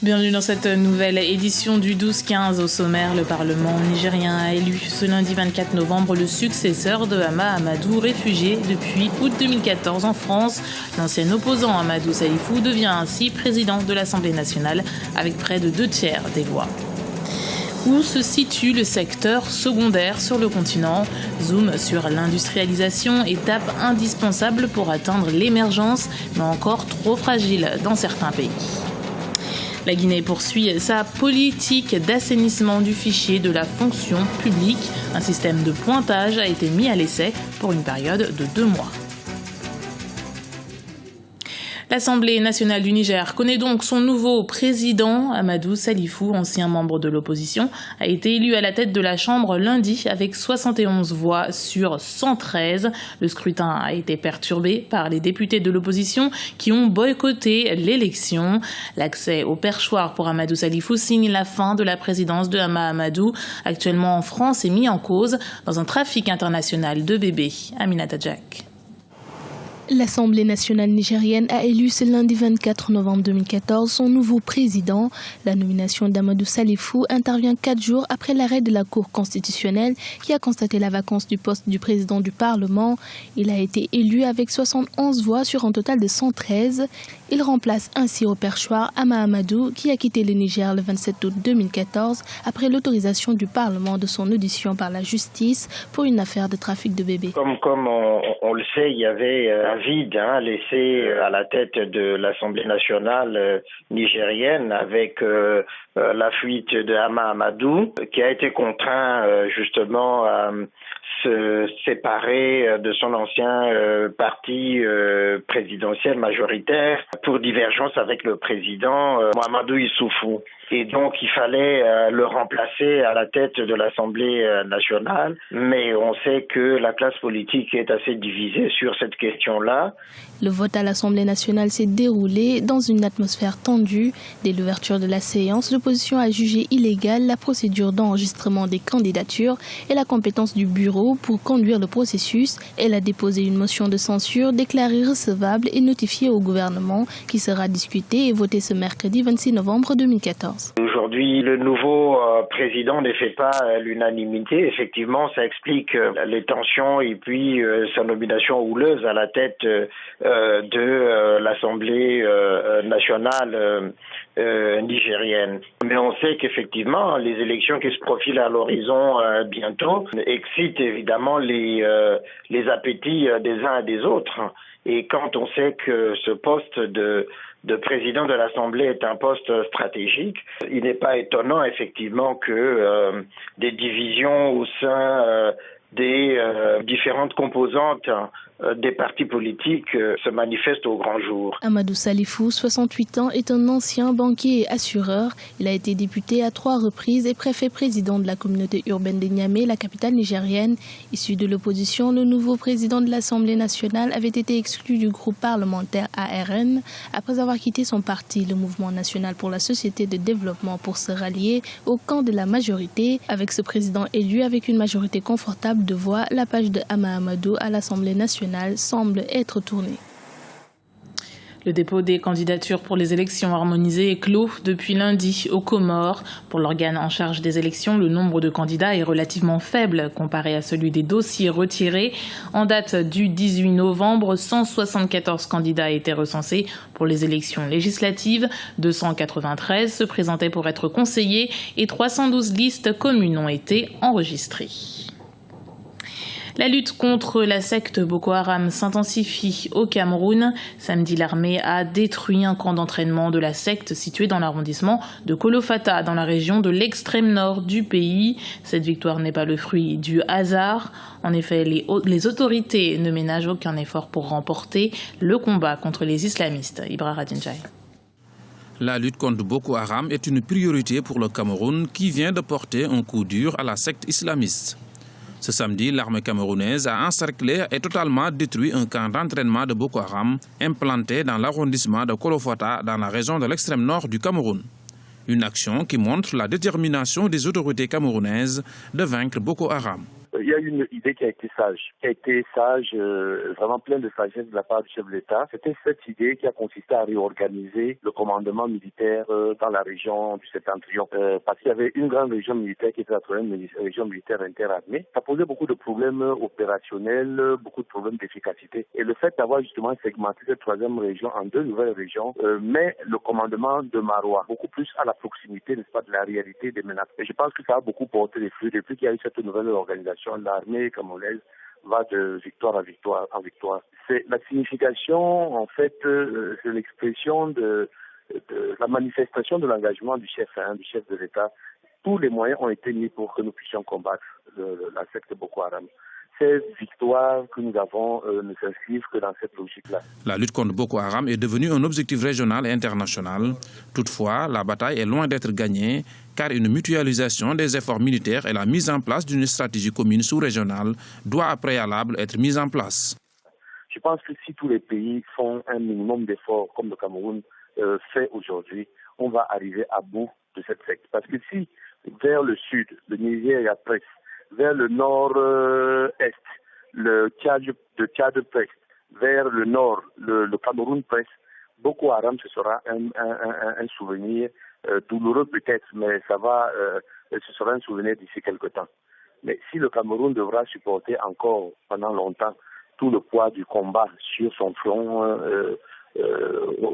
Bienvenue dans cette nouvelle édition du 12-15. Au sommaire, le Parlement nigérien a élu ce lundi 24 novembre le successeur de Hama Amadou, réfugié depuis août 2014 en France. L'ancien opposant Amadou Salifou devient ainsi président de l'Assemblée nationale avec près de 2/3 des voix. Où se situe le secteur secondaire sur le continent? Zoom sur l'industrialisation, étape indispensable pour atteindre l'émergence, mais encore trop fragile dans certains pays. La Guinée poursuit sa politique d'assainissement du fichier de la fonction publique. Un système de pointage a été mis à l'essai pour une période de 2 mois. L'Assemblée nationale du Niger connaît donc son nouveau président. Amadou Salifou, ancien membre de l'opposition, a été élu à la tête de la Chambre lundi avec 71 voix sur 113. Le scrutin a été perturbé par les députés de l'opposition qui ont boycotté l'élection. L'accès au perchoir pour Amadou Salifou signe la fin de la présidence de Hama Amadou, actuellement en France et mis en cause dans un trafic international de bébés. Aminata Jack. L'Assemblée nationale nigérienne a élu ce lundi 24 novembre 2014 son nouveau président. La nomination d'Amadou Salifou intervient 4 jours après l'arrêt de la Cour constitutionnelle qui a constaté la vacance du poste du président du Parlement. Il a été élu avec 71 voix sur un total de 113. Il remplace ainsi au perchoir Hama Amadou qui a quitté le Niger le 27 août 2014 après l'autorisation du Parlement de son audition par la justice pour une affaire de trafic de bébés. Comme on le sait, il y avait un vide laissé à la tête de l'Assemblée nationale nigérienne avec la fuite de Hama Amadou qui a été contraint justement à se séparer de son ancien parti présidentiel majoritaire pour divergence avec le président Mahamadou Issoufou. Et donc, il fallait le remplacer à la tête de l'Assemblée nationale. Mais on sait que la classe politique est assez divisée sur cette question-là. Le vote à l'Assemblée nationale s'est déroulé dans une atmosphère tendue. Dès l'ouverture de la séance, l'opposition a jugé illégale la procédure d'enregistrement des candidatures et la compétence du bureau pour conduire le processus. Elle a déposé une motion de censure déclarée recevable et notifiée au gouvernement qui sera discutée et votée ce mercredi 26 novembre 2014. Aujourd'hui, le nouveau président ne fait pas l'unanimité. Effectivement, ça explique les tensions et puis sa nomination houleuse à la tête de l'Assemblée nationale nigérienne. Mais on sait qu'effectivement, les élections qui se profilent à l'horizon bientôt excitent évidemment les appétits des uns et des autres. Et quand on sait que ce poste de président de l'Assemblée est un poste stratégique, il n'est pas étonnant effectivement que des divisions au sein des différentes composantes des partis politiques se manifestent au grand jour. Amadou Salifou, 68 ans, est un ancien banquier et assureur. Il a été député à 3 reprises et préfet-président de la communauté urbaine de Niamey, la capitale nigérienne. Issu de l'opposition, le nouveau président de l'Assemblée nationale avait été exclu du groupe parlementaire ARN après avoir quitté son parti, le Mouvement national pour la société de développement, pour se rallier au camp de la majorité. Avec ce président élu avec une majorité confortable de voix, la page de Hama Amadou à l'Assemblée nationale semble être tournée. Le dépôt des candidatures pour les élections harmonisées est clos depuis lundi aux Comores. Pour l'organe en charge des élections, le nombre de candidats est relativement faible comparé à celui des dossiers retirés. En date du 18 novembre, 174 candidats étaient recensés pour les élections législatives. 293 se présentaient pour être conseillers et 312 listes communes ont été enregistrées. La lutte contre la secte Boko Haram s'intensifie au Cameroun. Samedi, l'armée a détruit un camp d'entraînement de la secte situé dans l'arrondissement de Kolofata, dans la région de l'extrême nord du pays. Cette victoire n'est pas le fruit du hasard. En effet, les autorités ne ménagent aucun effort pour remporter le combat contre les islamistes. Ibra Radinjai. La lutte contre Boko Haram est une priorité pour le Cameroun qui vient de porter un coup dur à la secte islamiste. Ce samedi, l'armée camerounaise a encerclé et totalement détruit un camp d'entraînement de Boko Haram implanté dans l'arrondissement de Kolofata dans la région de l'extrême nord du Cameroun. Une action qui montre la détermination des autorités camerounaises de vaincre Boko Haram. il y a une idée qui a été sage, vraiment pleine de sagesse de la part du chef de l'État. C'était cette idée qui a consisté à réorganiser le commandement militaire dans la région du Septentrion. Parce qu'il y avait une grande région militaire qui était la troisième région militaire interarmée. Ça posait beaucoup de problèmes opérationnels, beaucoup de problèmes d'efficacité. Et le fait d'avoir justement segmenté cette troisième région en 2 nouvelles régions met le commandement de Maroua beaucoup plus à la proximité, n'est-ce pas, de la réalité des menaces. Et je pense que ça a beaucoup porté les fruits depuis qu'il y a eu cette nouvelle organisation. L'armée camerounaise va de victoire en victoire. C'est la signification, en fait, c'est l'expression de la manifestation de l'engagement du chef de l'État. Tous les moyens ont été mis pour que nous puissions combattre la secte Boko Haram. Ces victoires que nous avons ne s'inscrivent que dans cette logique-là. La lutte contre Boko Haram est devenue un objectif régional et international. Toutefois, la bataille est loin d'être gagnée, car une mutualisation des efforts militaires et la mise en place d'une stratégie commune sous-régionale doit à préalable être mise en place. Je pense que si tous les pays font un minimum d'efforts, comme le Cameroun fait aujourd'hui, on va arriver à bout de cette secte. Parce que si, vers le sud, le Nigeria presse, vers le nord-est, le Tchad presse, vers le nord, le Cameroun presse, Boko Haram, ce sera un souvenir douloureux peut-être, mais ce sera un souvenir d'ici quelque temps. Mais si le Cameroun devra supporter encore pendant longtemps tout le poids du combat sur son front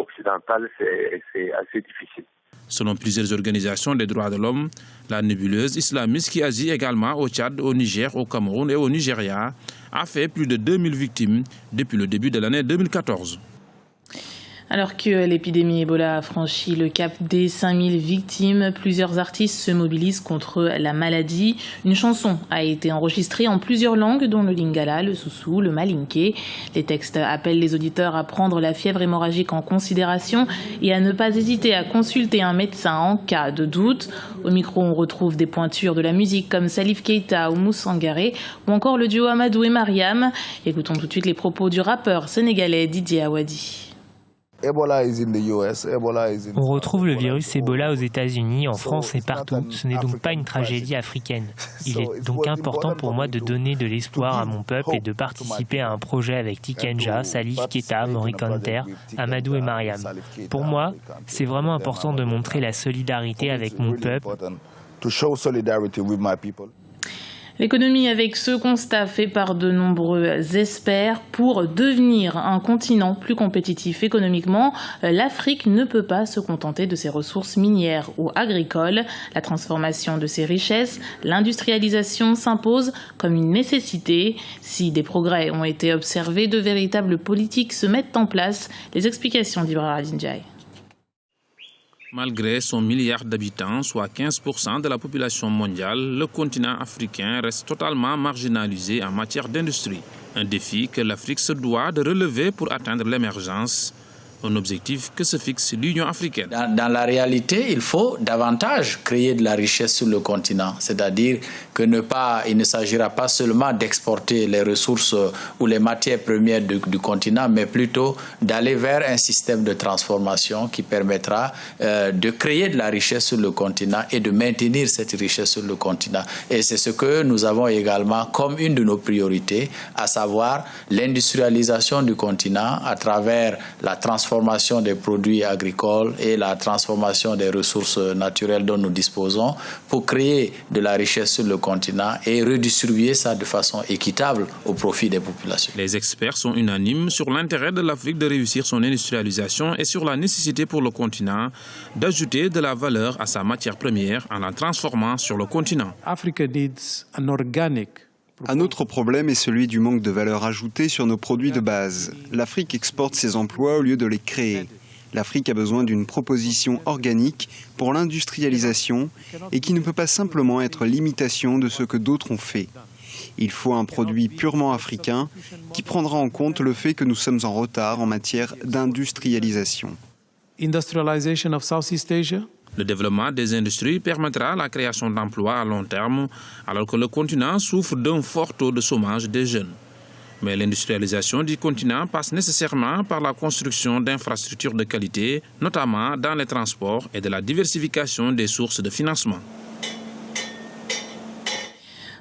occidental, c'est assez difficile. Selon plusieurs organisations des droits de l'homme, la nébuleuse islamiste qui agit également au Tchad, au Niger, au Cameroun et au Nigeria a fait plus de 2000 victimes depuis le début de l'année 2014. Alors que l'épidémie Ebola a franchi le cap des 5000 victimes, plusieurs artistes se mobilisent contre la maladie. Une chanson a été enregistrée en plusieurs langues, dont le lingala, le soussou, le malinké. Les textes appellent les auditeurs à prendre la fièvre hémorragique en considération et à ne pas hésiter à consulter un médecin en cas de doute. Au micro, on retrouve des pointures de la musique comme Salif Keita ou Moussangare ou encore le duo Amadou et Mariam. Écoutons tout de suite les propos du rappeur sénégalais Didier Awadi. On retrouve le virus Ebola aux États-Unis, en France et partout. Ce n'est donc pas une tragédie africaine. Il est donc important pour moi de donner de l'espoir à mon peuple et de participer à un projet avec Tikenja, Salif Keita, Maurice Kanter, Amadou et Mariam. Pour moi, c'est vraiment important de montrer la solidarité avec mon peuple. L'économie avec ce constat fait par de nombreux experts. Pour devenir un continent plus compétitif économiquement, l'Afrique ne peut pas se contenter de ses ressources minières ou agricoles. La transformation de ses richesses, l'industrialisation s'impose comme une nécessité. Si des progrès ont été observés, de véritables politiques se mettent en place. Les explications d'Ibra Adinjaï. Malgré son milliard d'habitants, soit 15% de la population mondiale, le continent africain reste totalement marginalisé en matière d'industrie. Un défi que l'Afrique se doit de relever pour atteindre l'émergence. Un objectif que se fixe l'Union africaine. Dans la réalité, il faut davantage créer de la richesse sur le continent. C'est-à-dire qu'il ne s'agira pas seulement d'exporter les ressources ou les matières premières du continent, mais plutôt d'aller vers un système de transformation qui permettra de créer de la richesse sur le continent et de maintenir cette richesse sur le continent. Et c'est ce que nous avons également comme une de nos priorités, à savoir l'industrialisation du continent à travers la transformation des produits agricoles et la transformation des ressources naturelles dont nous disposons pour créer de la richesse sur le continent et redistribuer ça de façon équitable au profit des populations. Les experts sont unanimes sur l'intérêt de l'Afrique de réussir son industrialisation et sur la nécessité pour le continent d'ajouter de la valeur à sa matière première en la transformant sur le continent. Un autre problème est celui du manque de valeur ajoutée sur nos produits de base. L'Afrique exporte ses emplois au lieu de les créer. L'Afrique a besoin d'une proposition organique pour l'industrialisation et qui ne peut pas simplement être l'imitation de ce que d'autres ont fait. Il faut un produit purement africain qui prendra en compte le fait que nous sommes en retard en matière d'industrialisation. Le développement des industries permettra la création d'emplois à long terme, alors que le continent souffre d'un fort taux de chômage des jeunes. Mais l'industrialisation du continent passe nécessairement par la construction d'infrastructures de qualité, notamment dans les transports et de la diversification des sources de financement.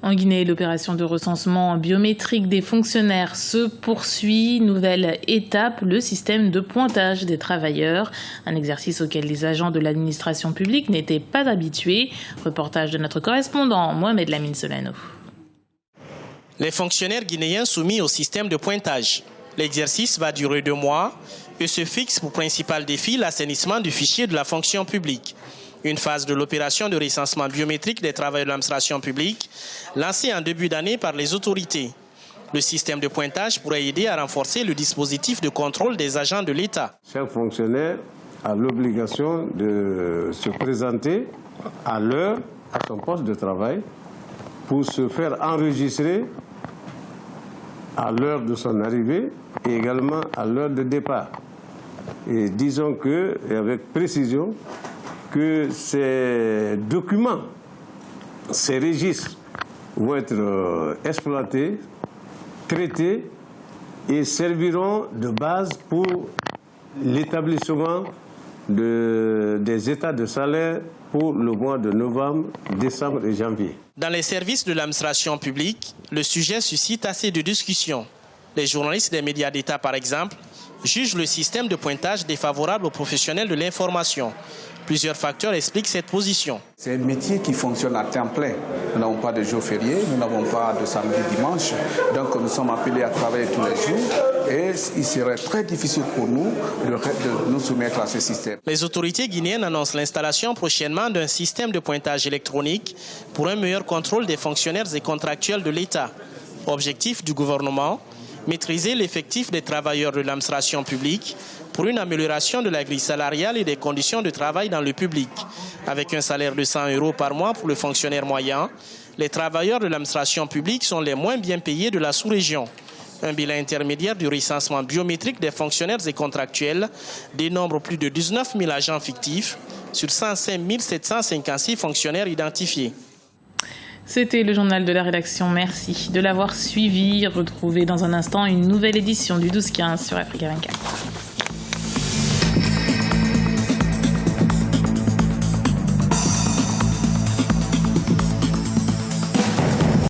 En Guinée, l'opération de recensement biométrique des fonctionnaires se poursuit. Nouvelle étape, le système de pointage des travailleurs, un exercice auquel les agents de l'administration publique n'étaient pas habitués. Reportage de notre correspondant Mohamed Lamine Solano. Les fonctionnaires guinéens soumis au système de pointage. L'exercice va durer 2 mois et se fixe pour principal défi l'assainissement du fichier de la fonction publique. Une phase de l'opération de recensement biométrique des travailleurs de l'administration publique, lancée en début d'année par les autorités. Le système de pointage pourrait aider à renforcer le dispositif de contrôle des agents de l'État. Chaque fonctionnaire a l'obligation de se présenter à l'heure à son poste de travail pour se faire enregistrer à l'heure de son arrivée et également à l'heure de départ. Et disons que, et avec précision, que ces documents, ces registres vont être exploités, traités et serviront de base pour l'établissement des états de salaire pour le mois de novembre, décembre et janvier. Dans les services de l'administration publique, le sujet suscite assez de discussions. Les journalistes des médias d'État, par exemple, jugent le système de pointage défavorable aux professionnels de l'information. Plusieurs facteurs expliquent cette position. C'est un métier qui fonctionne à temps plein. Nous n'avons pas de jours fériés, nous n'avons pas de samedi, dimanche. Donc nous sommes appelés à travailler tous les jours. Et il serait très difficile pour nous de nous soumettre à ce système. Les autorités guinéennes annoncent l'installation prochainement d'un système de pointage électronique pour un meilleur contrôle des fonctionnaires et contractuels de l'État. Objectif du gouvernement, maîtriser l'effectif des travailleurs de l'administration publique pour une amélioration de la grille salariale et des conditions de travail dans le public. Avec un salaire de 100 € par mois pour le fonctionnaire moyen, les travailleurs de l'administration publique sont les moins bien payés de la sous-région. Un bilan intermédiaire du recensement biométrique des fonctionnaires et contractuels dénombre plus de 19 000 agents fictifs sur 105 756 fonctionnaires identifiés. C'était le journal de la rédaction. Merci de l'avoir suivi. Retrouvez dans un instant une nouvelle édition du 12-15 sur Africa 24.